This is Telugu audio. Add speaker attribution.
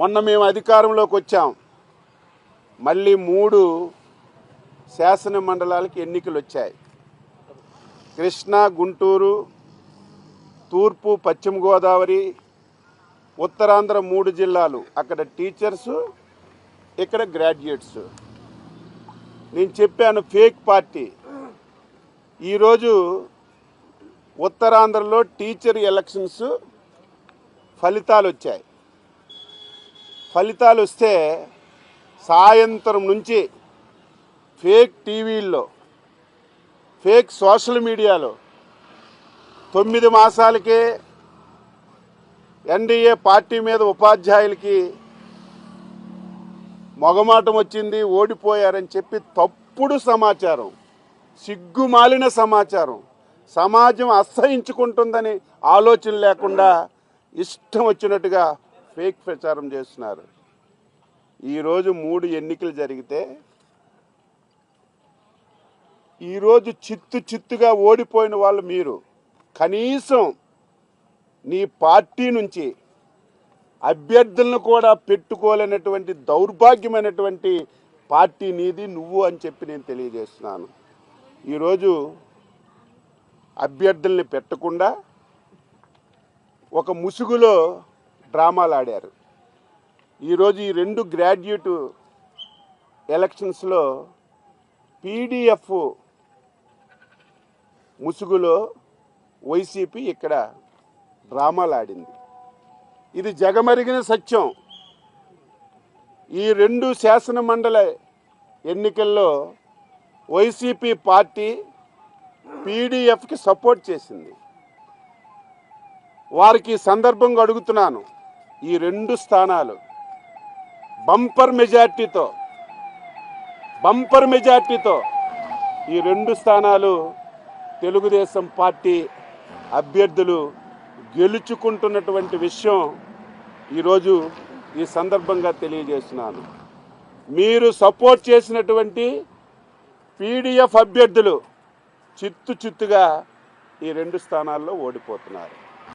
Speaker 1: మొన్న మేము అధికారంలోకి వచ్చాం. మళ్ళీ 3 శాసన మండలాలకు ఎన్నికలు వచ్చాయి. కృష్ణా, గుంటూరు, తూర్పు, పశ్చిమ గోదావరి, ఉత్తరాంధ్ర 3 జిల్లాలు. అక్కడ టీచర్స్, ఇక్కడ గ్రాడ్యుయేట్స్. నేను చెప్పాను ఫేక్ పార్టీ. ఈరోజు ఉత్తరాంధ్రలో టీచర్ ఎలక్షన్స్ ఫలితాలు వచ్చాయి. ఫలితాలు వస్తే సాయంత్రం నుంచి ఫేక్ టీవీల్లో, ఫేక్ సోషల్ మీడియాలో 9 మాసాలకే ఎన్డీఏ పార్టీ మీద ఉపాధ్యాయులకి మొగమాటం వచ్చింది, ఓడిపోయారని చెప్పి తప్పుడు సమాచారం, సిగ్గుమాలిన సమాచారం, సమాజం అసహించుకుంటుందని ఆలోచన లేకుండా ఇష్టం వచ్చినట్టుగా ఫేక్ ప్రచారం చేస్తున్నారు. ఈరోజు 3 ఎన్నికలు జరిగితే ఈరోజు చిత్తుగా ఓడిపోయిన వాళ్ళు మీరు. కనీసం నీ పార్టీ నుంచి అభ్యర్థులను కూడా పెట్టుకోలేనటువంటి దౌర్భాగ్యమైనటువంటి పార్టీ నీది, నువ్వు అని చెప్పి నేను తెలియజేస్తున్నాను. ఈరోజు అభ్యర్థుల్ని పెట్టకుండా ఒక ముసుగులో డ్రామాలు ఆడారు. ఈరోజు ఈ 2 గ్రాడ్యుయేట్ ఎలక్షన్స్లో పీడీఎఫ్ ముసుగులో వైసీపీ ఇక్కడ డ్రామాలు ఆడింది. ఇది జగమరిగిన సత్యం. ఈ 2 శాసన మండలి ఎన్నికల్లో వైసీపీ పార్టీ పీడీఎఫ్కి సపోర్ట్ చేసింది. వారికి సందర్భంగా అడుగుతున్నాను, ఈ 2 స్థానాలు బంపర్ మెజార్టీతో ఈ 2 స్థానాలు తెలుగుదేశం పార్టీ అభ్యర్థులు గెలుచుకుంటున్నటువంటి విషయం ఈరోజు ఈ సందర్భంగా తెలియజేస్తున్నాను. మీరు సపోర్ట్ చేసినటువంటి పీడీఎఫ్ అభ్యర్థులు చిత్తుగా ఈ 2 స్థానాల్లో ఓడిపోతున్నారు.